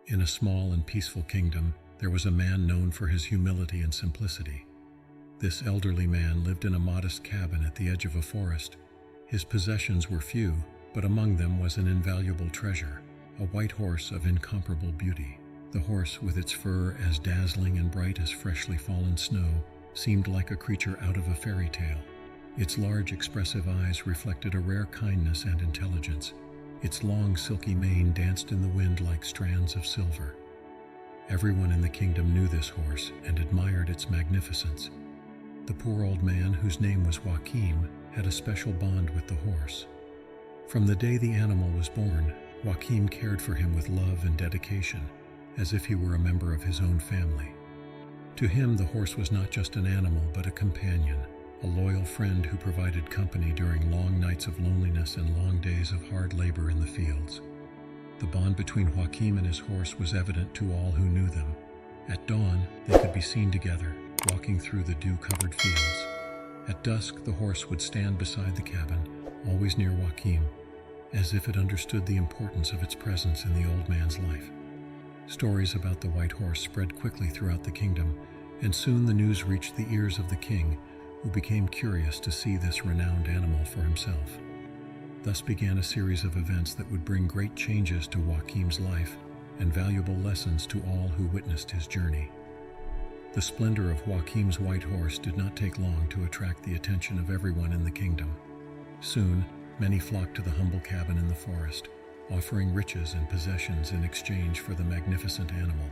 In a small and peaceful kingdom, there was a man known for his humility and simplicity. This elderly man lived in a modest cabin at the edge of a forest. His possessions were few, but among them was an invaluable treasure, a white horse of incomparable beauty. The horse, with its fur as dazzling and bright as freshly fallen snow, seemed like a creature out of a fairy tale. Its large, expressive eyes reflected a rare kindness and intelligence. Its long, silky mane danced in the wind like strands of silver. Everyone in the kingdom knew this horse and admired its magnificence. The poor old man, whose name was Joachim, had a special bond with the horse. From the day the animal was born, Joachim cared for him with love and dedication, as if he were a member of his own family. To him, the horse was not just an animal, but a companion, a loyal friend who provided company during long nights of loneliness and long days of hard labor in the fields. The bond between Joachim and his horse was evident to all who knew them. At dawn, they could be seen together, walking through the dew-covered fields. At dusk, the horse would stand beside the cabin, always near Joachim, as if it understood the importance of its presence in the old man's life. Stories about the white horse spread quickly throughout the kingdom, and soon the news reached the ears of the king, who became curious to see this renowned animal for himself. Thus began a series of events that would bring great changes to Joachim's life and valuable lessons to all who witnessed his journey. The splendor of Joachim's white horse did not take long to attract the attention of everyone in the kingdom. Soon, many flocked to the humble cabin in the forest, offering riches and possessions in exchange for the magnificent animal.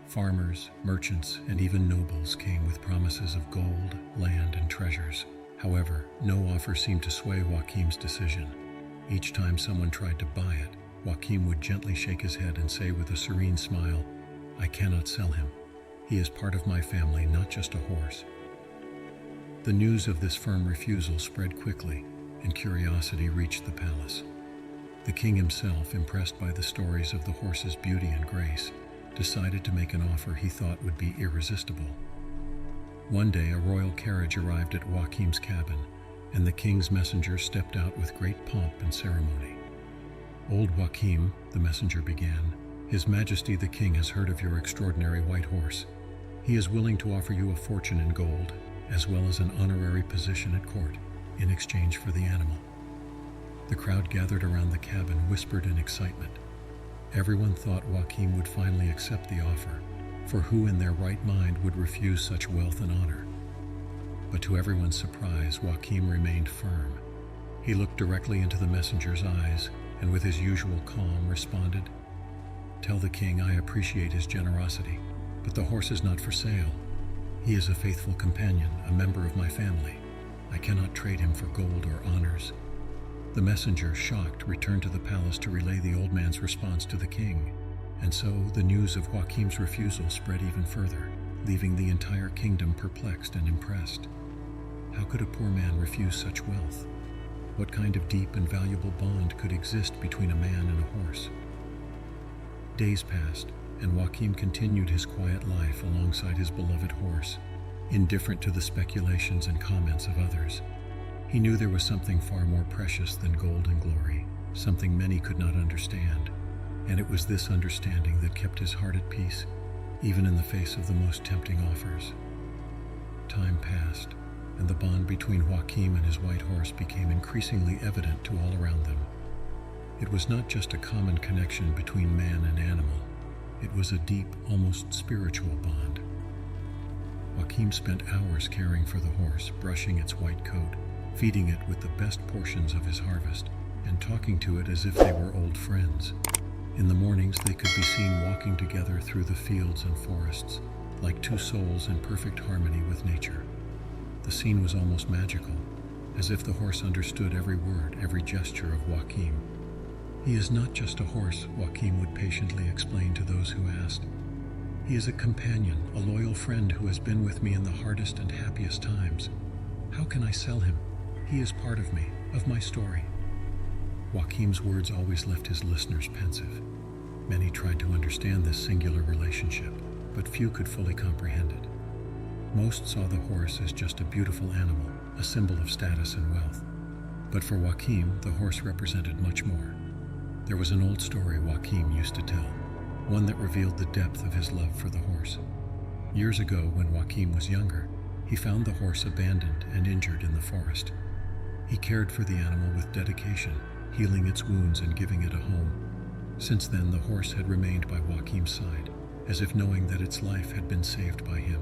Farmers, merchants, and even nobles came with promises of gold, land, and treasures. However, no offer seemed to sway Joachim's decision. Each time someone tried to buy it, Joachim would gently shake his head and say with a serene smile, "I cannot sell him. He is part of my family, not just a horse." The news of this firm refusal spread quickly, and curiosity reached the palace. The king himself, impressed by the stories of the horse's beauty and grace, decided to make an offer he thought would be irresistible. One day, a royal carriage arrived at Joachim's cabin, and the king's messenger stepped out with great pomp and ceremony. "Old Joachim," the messenger began, "His Majesty the King has heard of your extraordinary white horse. He is willing to offer you a fortune in gold, as well as an honorary position at court, in exchange for the animal." The crowd gathered around the cabin whispered in excitement. Everyone thought Joachim would finally accept the offer, for who in their right mind would refuse such wealth and honor? But to everyone's surprise, Joachim remained firm. He looked directly into the messenger's eyes, and with his usual calm responded, "Tell the king I appreciate his generosity, but the horse is not for sale. He is a faithful companion, a member of my family. I cannot trade him for gold or honors." The messenger, shocked, returned to the palace to relay the old man's response to the king. And so the news of Joachim's refusal spread even further, leaving the entire kingdom perplexed and impressed. How could a poor man refuse such wealth? What kind of deep and valuable bond could exist between a man and a horse? Days passed, and Joachim continued his quiet life alongside his beloved horse, indifferent to the speculations and comments of others. He knew there was something far more precious than gold and glory, something many could not understand, and it was this understanding that kept his heart at peace, even in the face of the most tempting offers. Time passed, and the bond between Joachim and his white horse became increasingly evident to all around them. It was not just a common connection between man and animal. It was a deep, almost spiritual bond. Joachim spent hours caring for the horse, brushing its white coat, feeding it with the best portions of his harvest, and talking to it as if they were old friends. In the mornings, they could be seen walking together through the fields and forests, like two souls in perfect harmony with nature. The scene was almost magical, as if the horse understood every word, every gesture of Joachim. "He is not just a horse," Joachim would patiently explain to those who asked. "He is a companion, a loyal friend who has been with me in the hardest and happiest times. How can I sell him? He is part of me, of my story." Joachim's words always left his listeners pensive. Many tried to understand this singular relationship, but few could fully comprehend it. Most saw the horse as just a beautiful animal, a symbol of status and wealth. But for Joachim, the horse represented much more. There was an old story Joachim used to tell. one that revealed the depth of his love for the horse. Years ago, when Joachim was younger, he found the horse abandoned and injured in the forest. He cared for the animal with dedication, healing its wounds and giving it a home. Since then, the horse had remained by Joachim's side, as if knowing that its life had been saved by him.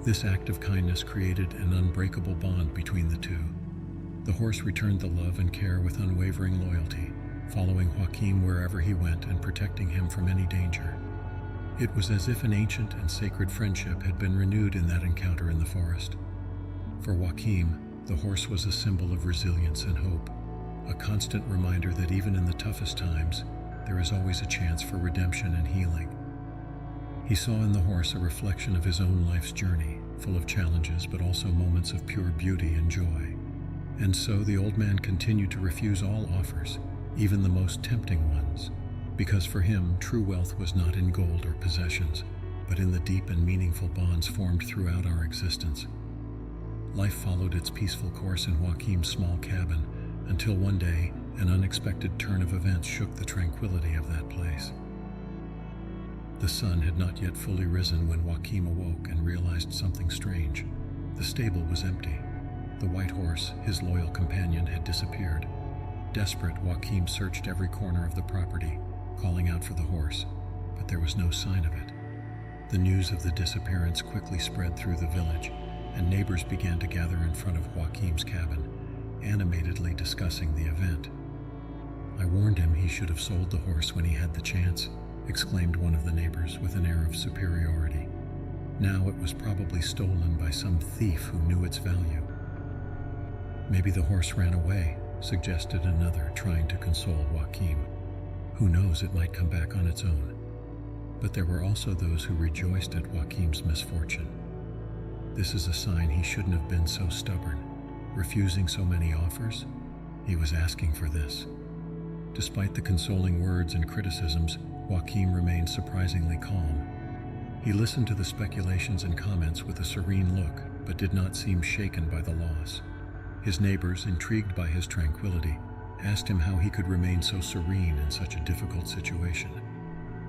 This act of kindness created an unbreakable bond between the two. The horse returned the love and care with unwavering loyalty, following Joachim wherever he went and protecting him from any danger. It was as if an ancient and sacred friendship had been renewed in that encounter in the forest. For Joachim, the horse was a symbol of resilience and hope, a constant reminder that even in the toughest times, there is always a chance for redemption and healing. He saw in the horse a reflection of his own life's journey, full of challenges but also moments of pure beauty and joy. And so the old man continued to refuse all offers, even the most tempting ones, because for him, true wealth was not in gold or possessions, but in the deep and meaningful bonds formed throughout our existence. Life followed its peaceful course in Joachim's small cabin, until one day, an unexpected turn of events shook the tranquility of that place. The sun had not yet fully risen when Joachim awoke and realized something strange. The stable was empty. The white horse, his loyal companion, had disappeared. Desperate, Joachim searched every corner of the property, calling out for the horse, but there was no sign of it. The news of the disappearance quickly spread through the village, and neighbors began to gather in front of Joachim's cabin, animatedly discussing the event. "I warned him he should have sold the horse when he had the chance," exclaimed one of the neighbors with an air of superiority. "Now it was probably stolen by some thief who knew its value." "Maybe the horse ran away," suggested another, trying to console Joachim. "Who knows, it might come back on its own." But there were also those who rejoiced at Joachim's misfortune. "This is a sign he shouldn't have been so stubborn, refusing so many offers. He was asking for this." Despite the consoling words and criticisms, Joachim remained surprisingly calm. He listened to the speculations and comments with a serene look, but did not seem shaken by the loss. His neighbors, intrigued by his tranquility, asked him how he could remain so serene in such a difficult situation.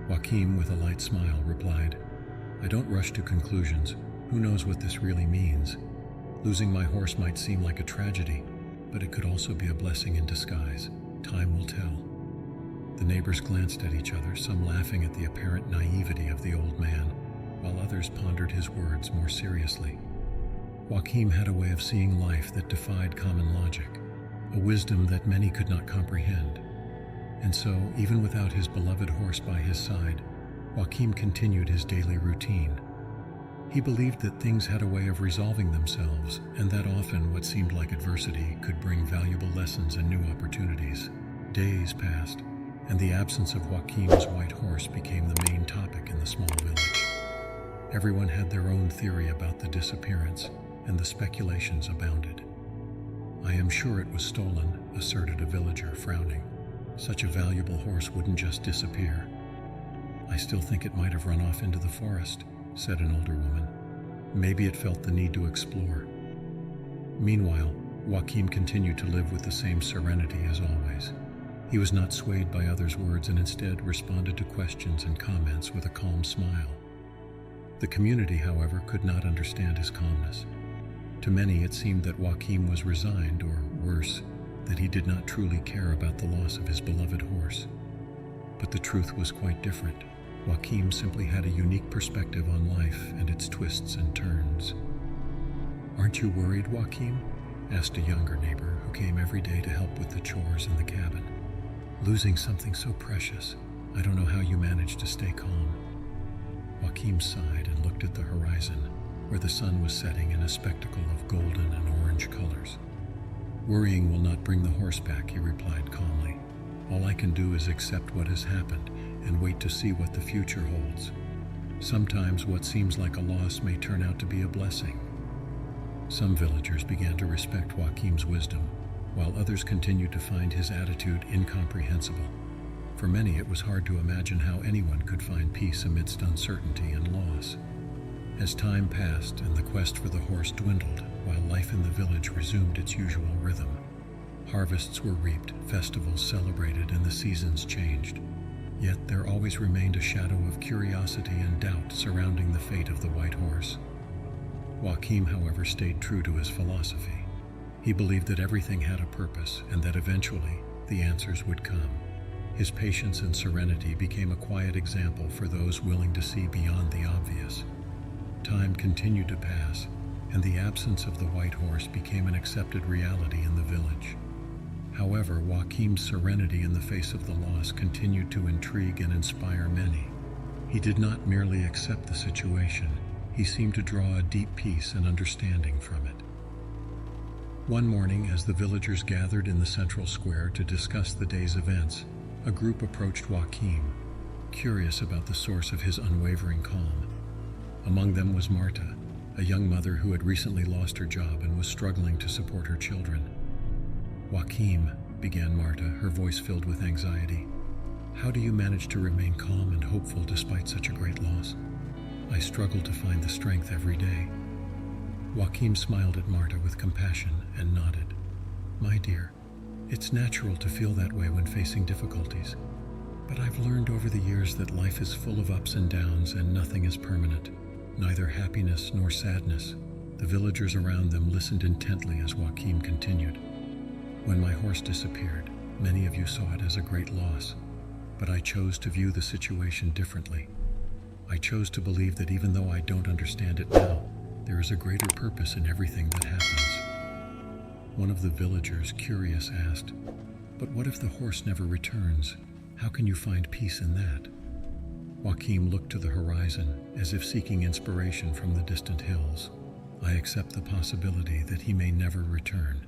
Joachim, with a light smile, replied, "I don't rush to conclusions. Who knows what this really means? Losing my horse might seem like a tragedy, but it could also be a blessing in disguise. Time will tell." The neighbors glanced at each other, some laughing at the apparent naivety of the old man, while others pondered his words more seriously. Joachim had a way of seeing life that defied common logic, a wisdom that many could not comprehend. And so, even without his beloved horse by his side, Joachim continued his daily routine. He believed that things had a way of resolving themselves, and that often what seemed like adversity could bring valuable lessons and new opportunities. Days passed, and the absence of Joachim's white horse became the main topic in the small village. Everyone had their own theory about the disappearance, and the speculations abounded. "I am sure it was stolen," asserted a villager, frowning. "Such a valuable horse wouldn't just disappear." "I still think it might have run off into the forest," said an older woman. "Maybe it felt the need to explore." Meanwhile, Joachim continued to live with the same serenity as always. He was not swayed by others' words and instead responded to questions and comments with a calm smile. The community, however, could not understand his calmness. To many, it seemed that Joachim was resigned, or worse, that he did not truly care about the loss of his beloved horse. But the truth was quite different. Joachim simply had a unique perspective on life and its twists and turns. "Aren't you worried, Joachim?" asked a younger neighbor who came every day to help with the chores in the cabin. "Losing something so precious. I don't know how you manage to stay calm." Joachim sighed and looked at the horizon, where the sun was setting in a spectacle of golden and orange colors. "Worrying will not bring the horse back," he replied calmly. "All I can do is accept what has happened and wait to see what the future holds. Sometimes what seems like a loss may turn out to be a blessing." Some villagers began to respect Joachim's wisdom, while others continued to find his attitude incomprehensible. For many, it was hard to imagine how anyone could find peace amidst uncertainty and loss. As time passed and the quest for the horse dwindled, while life in the village resumed its usual rhythm, harvests were reaped, festivals celebrated, and the seasons changed. Yet there always remained a shadow of curiosity and doubt surrounding the fate of the white horse. Joachim, however, stayed true to his philosophy. He believed that everything had a purpose and that eventually the answers would come. His patience and serenity became a quiet example for those willing to see beyond the obvious. Time continued to pass, and the absence of the white horse became an accepted reality in the village. However, Joachim's serenity in the face of the loss continued to intrigue and inspire many. He did not merely accept the situation, he seemed to draw a deep peace and understanding from it. One morning, as the villagers gathered in the central square to discuss the day's events, a group approached Joachim, curious about the source of his unwavering calm. Among them was Marta, a young mother who had recently lost her job and was struggling to support her children. "Joachim," began Marta, her voice filled with anxiety, "how do you manage to remain calm and hopeful despite such a great loss? I struggle to find the strength every day." Joachim smiled at Marta with compassion and nodded. "My dear, it's natural to feel that way when facing difficulties. But I've learned over the years that life is full of ups and downs and nothing is permanent, neither happiness nor sadness." The villagers around them listened intently as Joachim continued. "When my horse disappeared, many of you saw it as a great loss, but I chose to view the situation differently. I chose to believe that even though I don't understand it now, there is a greater purpose in everything that happens." One of the villagers, curious, asked, "But what if the horse never returns? How can you find peace in that?" Joachim looked to the horizon, as if seeking inspiration from the distant hills. "I accept the possibility that he may never return.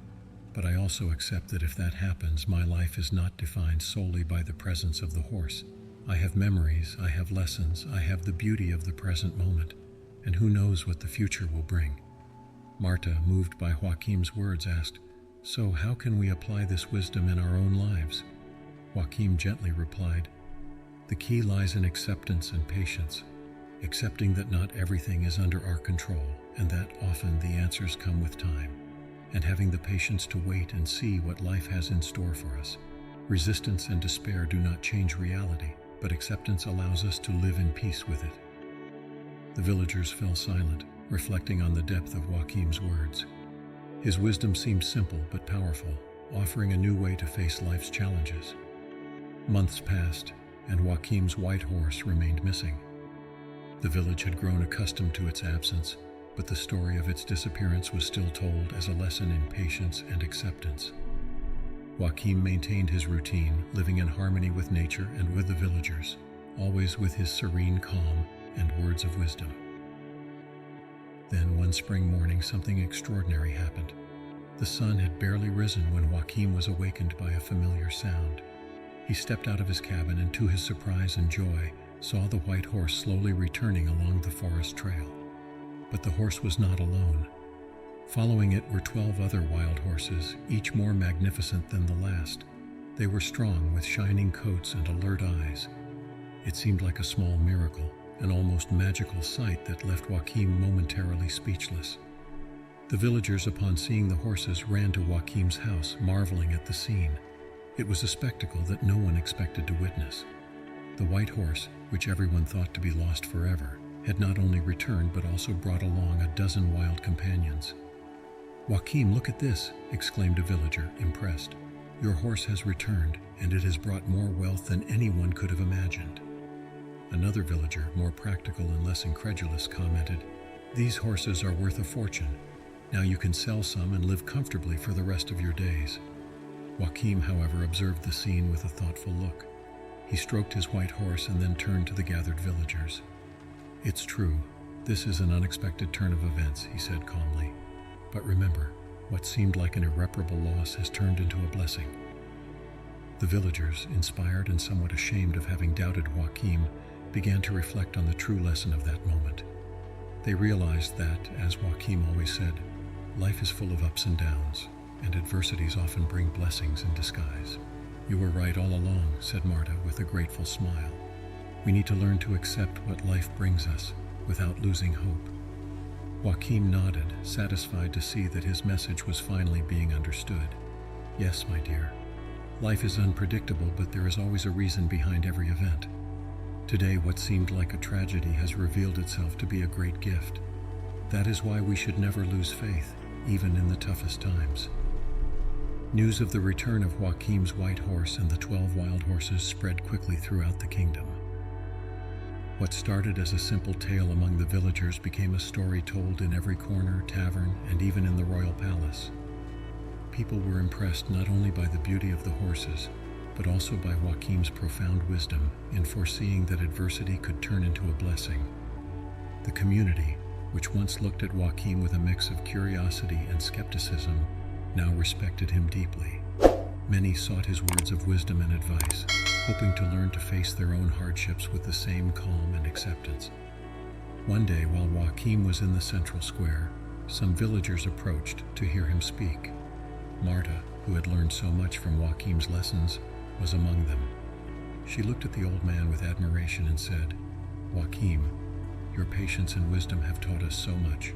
But I also accept that if that happens, my life is not defined solely by the presence of the horse. I have memories, I have lessons, I have the beauty of the present moment, and who knows what the future will bring." Marta, moved by Joachim's words, asked, "So how can we apply this wisdom in our own lives?" Joachim gently replied, "The key lies in acceptance and patience, accepting that not everything is under our control, and that often the answers come with time, and having the patience to wait and see what life has in store for us. Resistance and despair do not change reality, but acceptance allows us to live in peace with it." The villagers fell silent, reflecting on the depth of Joachim's words. His wisdom seemed simple but powerful, offering a new way to face life's challenges. Months passed, and Joachim's white horse remained missing. The village had grown accustomed to its absence, but the story of its disappearance was still told as a lesson in patience and acceptance. Joachim maintained his routine, living in harmony with nature and with the villagers, always with his serene calm and words of wisdom. Then one spring morning, something extraordinary happened. The sun had barely risen when Joachim was awakened by a familiar sound. He stepped out of his cabin and, to his surprise and joy, saw the white horse slowly returning along the forest trail. But the horse was not alone. Following it were 12 other wild horses, each more magnificent than the last. They were strong, with shining coats and alert eyes. It seemed like a small miracle, an almost magical sight that left Joachim momentarily speechless. The villagers, upon seeing the horses, ran to Joachim's house, marveling at the scene. It was a spectacle that no one expected to witness. The white horse, which everyone thought to be lost forever, had not only returned but also brought along a dozen wild companions. "Joachim, look at this!" exclaimed a villager, impressed. "Your horse has returned, and it has brought more wealth than anyone could have imagined." Another villager, more practical and less incredulous, commented, "These horses are worth a fortune. Now you can sell some and live comfortably for the rest of your days." Joachim, however, observed the scene with a thoughtful look. He stroked his white horse and then turned to the gathered villagers. "It's true, this is an unexpected turn of events," he said calmly. "But remember, what seemed like an irreparable loss has turned into a blessing." The villagers, inspired and somewhat ashamed of having doubted Joachim, began to reflect on the true lesson of that moment. They realized that, as Joachim always said, life is full of ups and downs, and adversities often bring blessings in disguise. "You were right all along," said Marta with a grateful smile. "We need to learn to accept what life brings us without losing hope." Joachim nodded, satisfied to see that his message was finally being understood. "Yes, my dear. Life is unpredictable, but there is always a reason behind every event. Today, what seemed like a tragedy has revealed itself to be a great gift. That is why we should never lose faith, even in the toughest times. News of the return of Joachim's white horse and the 12 wild horses spread quickly throughout the kingdom. What started as a simple tale among the villagers became a story told in every corner, tavern, and even in the royal palace. People were impressed not only by the beauty of the horses, but also by Joachim's profound wisdom in foreseeing that adversity could turn into a blessing. The community, which once looked at Joachim with a mix of curiosity and skepticism, now respected him deeply. Many sought his words of wisdom and advice, hoping to learn to face their own hardships with the same calm and acceptance. One day, while Joachim was in the central square, some villagers approached to hear him speak. Marta, who had learned so much from Joachim's lessons, was among them. She looked at the old man with admiration and said, "Joachim, your patience and wisdom have taught us so much.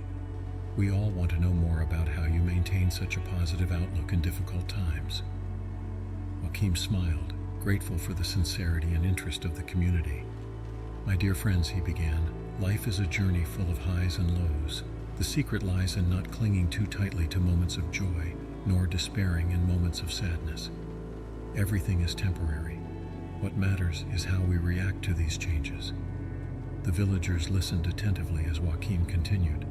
We all want to know more about how you maintain such a positive outlook in difficult times." Joachim smiled, grateful for the sincerity and interest of the community. "My dear friends," he began, "life is a journey full of highs and lows. The secret lies in not clinging too tightly to moments of joy, nor despairing in moments of sadness. Everything is temporary. What matters is how we react to these changes." The villagers listened attentively as Joachim continued.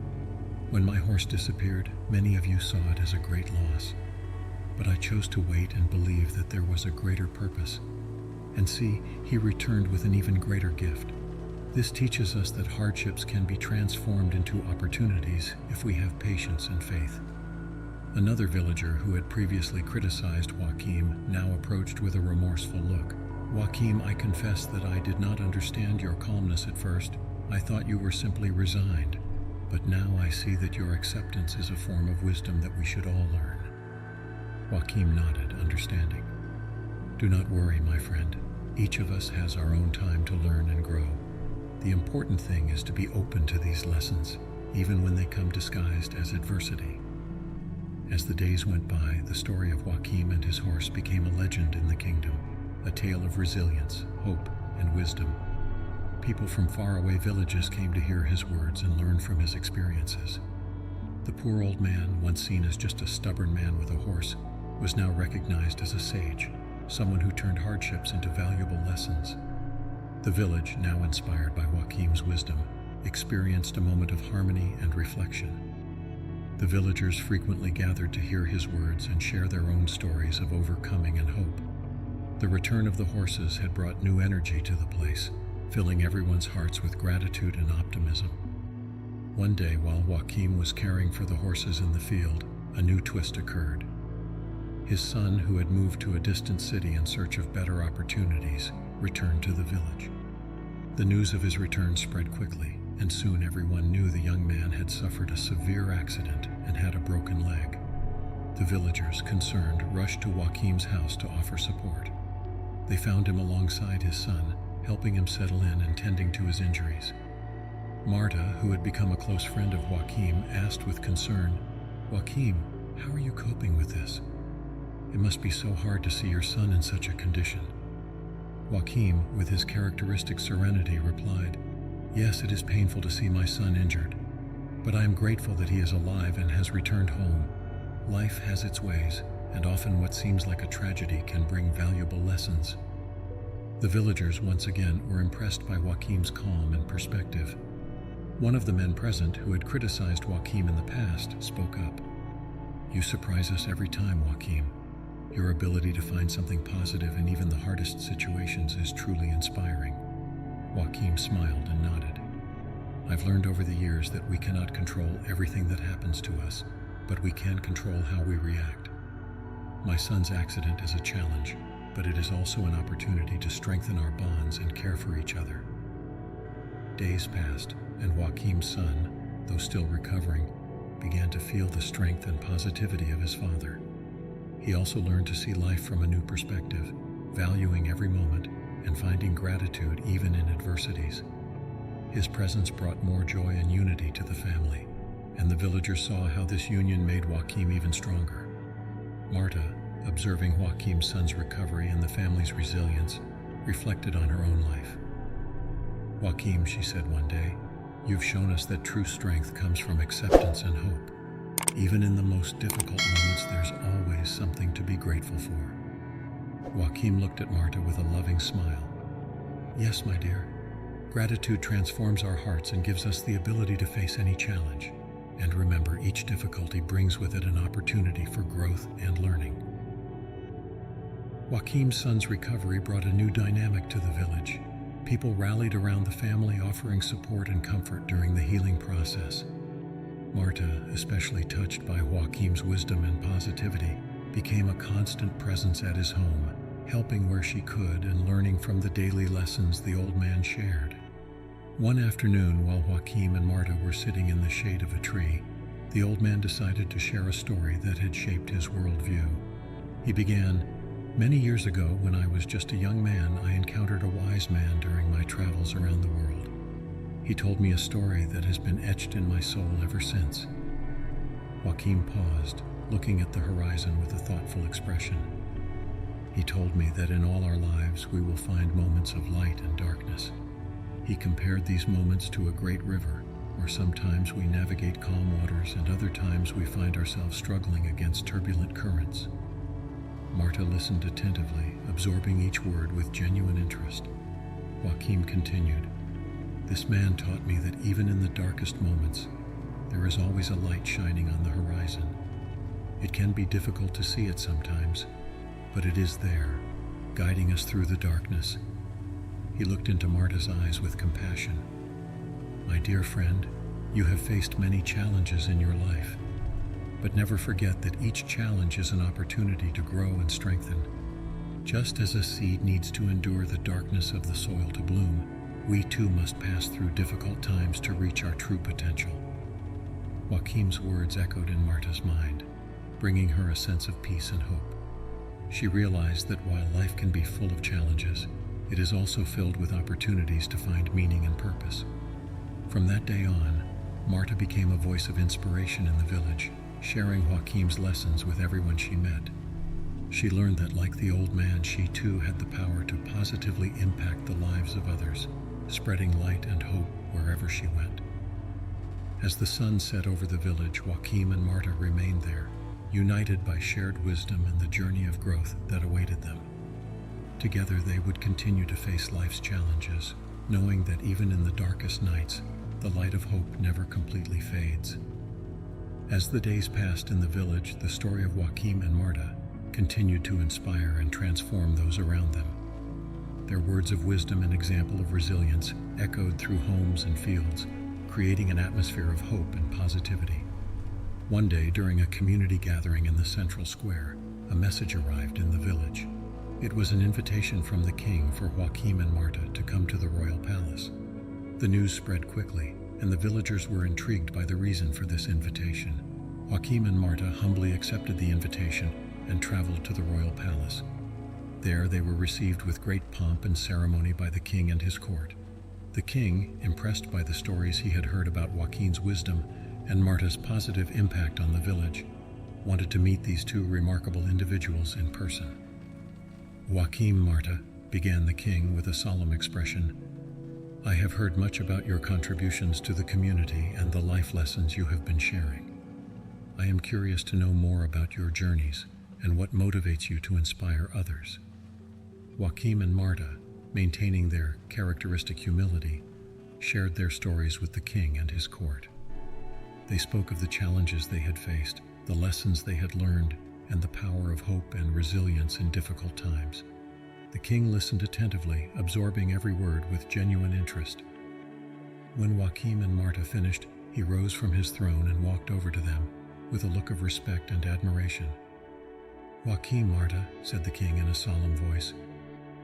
"When my horse disappeared, many of you saw it as a great loss. But I chose to wait and believe that there was a greater purpose. And see, he returned with an even greater gift. This teaches us that hardships can be transformed into opportunities if we have patience and faith." Another villager who had previously criticized Joachim now approached with a remorseful look. "Joachim, I confess that I did not understand your calmness at first. I thought you were simply resigned. But now I see that your acceptance is a form of wisdom that we should all learn." Joachim nodded, understanding. "Do not worry, my friend. Each of us has our own time to learn and grow. The important thing is to be open to these lessons, even when they come disguised as adversity." As the days went by, the story of Joachim and his horse became a legend in the kingdom, a tale of resilience, hope, and wisdom. People from faraway villages came to hear his words and learn from his experiences. The poor old man, once seen as just a stubborn man with a horse, was now recognized as a sage, someone who turned hardships into valuable lessons. The village, now inspired by Joachim's wisdom, experienced a moment of harmony and reflection. The villagers frequently gathered to hear his words and share their own stories of overcoming and hope. The return of the horses had brought new energy to the place, filling everyone's hearts with gratitude and optimism. One day, while Joachim was caring for the horses in the field, a new twist occurred. His son, who had moved to a distant city in search of better opportunities, returned to the village. The news of his return spread quickly, and soon everyone knew the young man had suffered a severe accident and had a broken leg. The villagers, concerned, rushed to Joachim's house to offer support. They found him alongside his son, helping him settle in and tending to his injuries. Marta, who had become a close friend of Joachim, asked with concern, "Joachim, how are you coping with this? It must be so hard to see your son in such a condition." Joachim, with his characteristic serenity, replied, "Yes, it is painful to see my son injured, but I am grateful that he is alive and has returned home. Life has its ways, and often what seems like a tragedy can bring valuable lessons." The villagers once again were impressed by Joachim's calm and perspective. One of the men present, who had criticized Joachim in the past, spoke up. "You surprise us every time, Joachim. Your ability to find something positive in even the hardest situations is truly inspiring." Joachim smiled and nodded. "I've learned over the years that we cannot control everything that happens to us, but we can control how we react. My son's accident is a challenge, but it is also an opportunity to strengthen our bonds and care for each other." Days passed, and Joachim's son, though still recovering, began to feel the strength and positivity of his father. He also learned to see life from a new perspective, valuing every moment and finding gratitude even in adversities. His presence brought more joy and unity to the family, and the villagers saw how this union made Joachim even stronger. Marta, observing Joaquim's son's recovery and the family's resilience, reflected on her own life. "Joaquim," she said one day, "you've shown us that true strength comes from acceptance and hope. Even in the most difficult moments, there's always something to be grateful for." Joaquim looked at Marta with a loving smile. "Yes, my dear. Gratitude transforms our hearts and gives us the ability to face any challenge. And remember, each difficulty brings with it an opportunity for growth and learning." Joaquim's son's recovery brought a new dynamic to the village. People rallied around the family, offering support and comfort during the healing process. Marta, especially touched by Joaquim's wisdom and positivity, became a constant presence at his home, helping where she could and learning from the daily lessons the old man shared. One afternoon, while Joaquim and Marta were sitting in the shade of a tree, the old man decided to share a story that had shaped his worldview. He began, "Many years ago, when I was just a young man, I encountered a wise man during my travels around the world. He told me a story that has been etched in my soul ever since." Joaquim paused, looking at the horizon with a thoughtful expression. "He told me that in all our lives we will find moments of light and darkness. He compared these moments to a great river, where sometimes we navigate calm waters and other times we find ourselves struggling against turbulent currents." Marta listened attentively, absorbing each word with genuine interest. Joaquim continued, "This man taught me that even in the darkest moments, there is always a light shining on the horizon. It can be difficult to see it sometimes, but it is there, guiding us through the darkness." He looked into Marta's eyes with compassion. "My dear friend, you have faced many challenges in your life. But never forget that each challenge is an opportunity to grow and strengthen. Just as a seed needs to endure the darkness of the soil to bloom, we too must pass through difficult times to reach our true potential." Joaquim's words echoed in Marta's mind, bringing her a sense of peace and hope. She realized that while life can be full of challenges, it is also filled with opportunities to find meaning and purpose. From that day on, Marta became a voice of inspiration in the village, sharing Joaquim's lessons with everyone she met. She learned that, like the old man, she too had the power to positively impact the lives of others, spreading light and hope wherever she went. As the sun set over the village, Joaquim and Marta remained there, united by shared wisdom and the journey of growth that awaited them. Together they would continue to face life's challenges, knowing that even in the darkest nights, the light of hope never completely fades. As the days passed in the village, the story of Joaquim and Marta continued to inspire and transform those around them. Their words of wisdom and example of resilience echoed through homes and fields, creating an atmosphere of hope and positivity. One day, during a community gathering in the central square, a message arrived in the village. It was an invitation from the king for Joaquim and Marta to come to the royal palace. The news spread quickly, and the villagers were intrigued by the reason for this invitation. Joaquim and Marta humbly accepted the invitation and traveled to the royal palace. There they were received with great pomp and ceremony by the king and his court. The king, impressed by the stories he had heard about Joaquim's wisdom and Marta's positive impact on the village, wanted to meet these two remarkable individuals in person. "Joaquim, Marta," began the king with a solemn expression, "I have heard much about your contributions to the community and the life lessons you have been sharing. I am curious to know more about your journeys and what motivates you to inspire others." Joaquim and Marta, maintaining their characteristic humility, shared their stories with the king and his court. They spoke of the challenges they had faced, the lessons they had learned, and the power of hope and resilience in difficult times. The king listened attentively, absorbing every word with genuine interest. When Joaquim and Marta finished, he rose from his throne and walked over to them with a look of respect and admiration. "Joaquim, Marta," said the king in a solemn voice,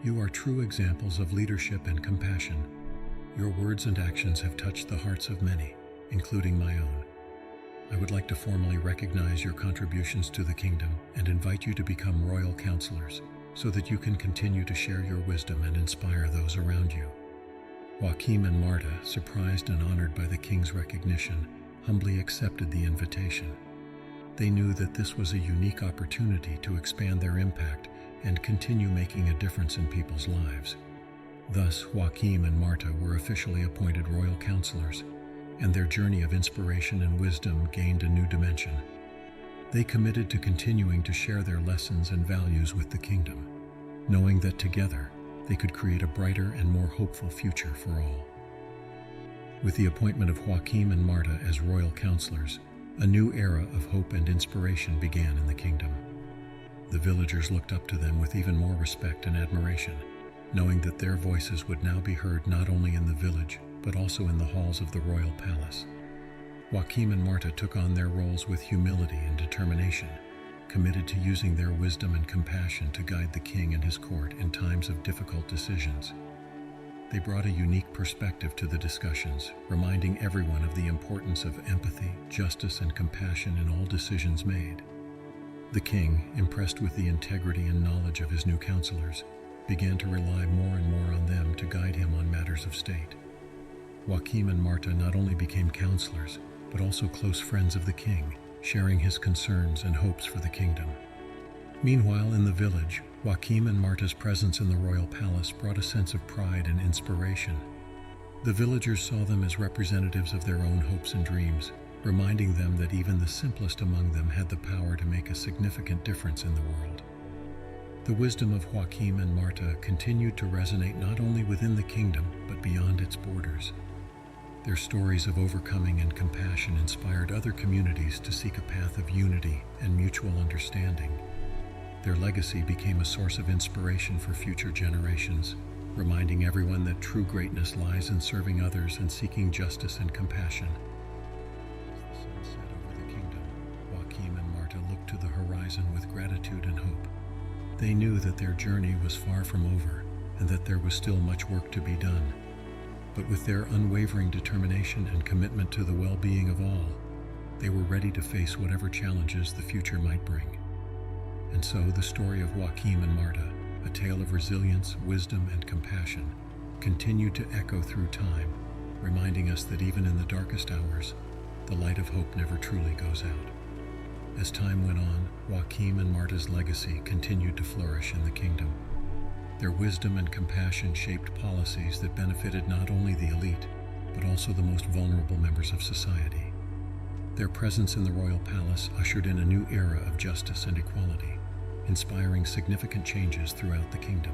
"you are true examples of leadership and compassion. Your words and actions have touched the hearts of many, including my own. I would like to formally recognize your contributions to the kingdom and invite you to become royal counselors so that you can continue to share your wisdom and inspire those around you." Joaquim and Marta, surprised and honored by the king's recognition, humbly accepted the invitation. They knew that this was a unique opportunity to expand their impact and continue making a difference in people's lives. Thus, Joachim and Marta were officially appointed royal counselors, and their journey of inspiration and wisdom gained a new dimension. They committed to continuing to share their lessons and values with the kingdom, knowing that together they could create a brighter and more hopeful future for all. With the appointment of Joachim and Marta as royal counselors, a new era of hope and inspiration began in the kingdom. The villagers looked up to them with even more respect and admiration, knowing that their voices would now be heard not only in the village, but also in the halls of the royal palace. Joachim and Marta took on their roles with humility and determination, committed to using their wisdom and compassion to guide the king and his court in times of difficult decisions. They brought a unique perspective to the discussions, reminding everyone of the importance of empathy, justice, and compassion in all decisions made. The king, impressed with the integrity and knowledge of his new counselors, began to rely more and more on them to guide him on matters of state. Joachim and Marta not only became counselors, but also close friends of the king, sharing his concerns and hopes for the kingdom. Meanwhile, in the village, Joachim and Marta's presence in the royal palace brought a sense of pride and inspiration. The villagers saw them as representatives of their own hopes and dreams, reminding them that even the simplest among them had the power to make a significant difference in the world. The wisdom of Joachim and Marta continued to resonate not only within the kingdom, but beyond its borders. Their stories of overcoming and compassion inspired other communities to seek a path of unity and mutual understanding. Their legacy became a source of inspiration for future generations, reminding everyone that true greatness lies in serving others and seeking justice and compassion. As the sun set over the kingdom, Joachim and Marta looked to the horizon with gratitude and hope. They knew that their journey was far from over and that there was still much work to be done. But with their unwavering determination and commitment to the well-being of all, they were ready to face whatever challenges the future might bring. And so the story of Joachim and Marta, a tale of resilience, wisdom, and compassion, continued to echo through time, reminding us that even in the darkest hours, the light of hope never truly goes out. As time went on, Joachim and Marta's legacy continued to flourish in the kingdom. Their wisdom and compassion shaped policies that benefited not only the elite, but also the most vulnerable members of society. Their presence in the royal palace ushered in a new era of justice and equality, inspiring significant changes throughout the kingdom.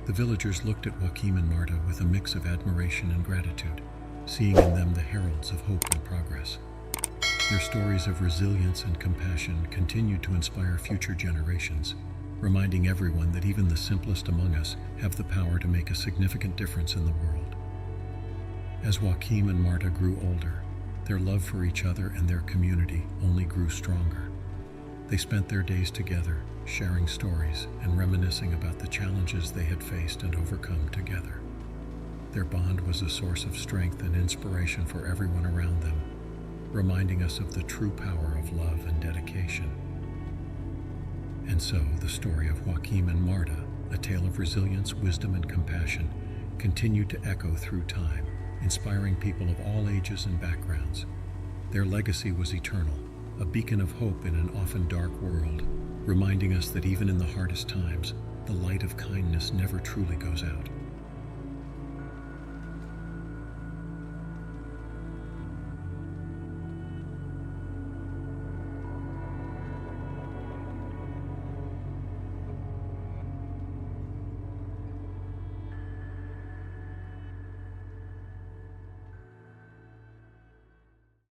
The villagers looked at Joachim and Marta with a mix of admiration and gratitude, seeing in them the heralds of hope and progress. Their stories of resilience and compassion continued to inspire future generations, reminding everyone that even the simplest among us have the power to make a significant difference in the world. As Joachim and Marta grew older, their love for each other and their community only grew stronger. They spent their days together, sharing stories and reminiscing about the challenges they had faced and overcome together. Their bond was a source of strength and inspiration for everyone around them, reminding us of the true power of love and dedication. And so, the story of Joachim and Marta, a tale of resilience, wisdom, and compassion, continued to echo through time, inspiring people of all ages and backgrounds. Their legacy was eternal, a beacon of hope in an often dark world, reminding us that even in the hardest times, the light of kindness never truly goes out.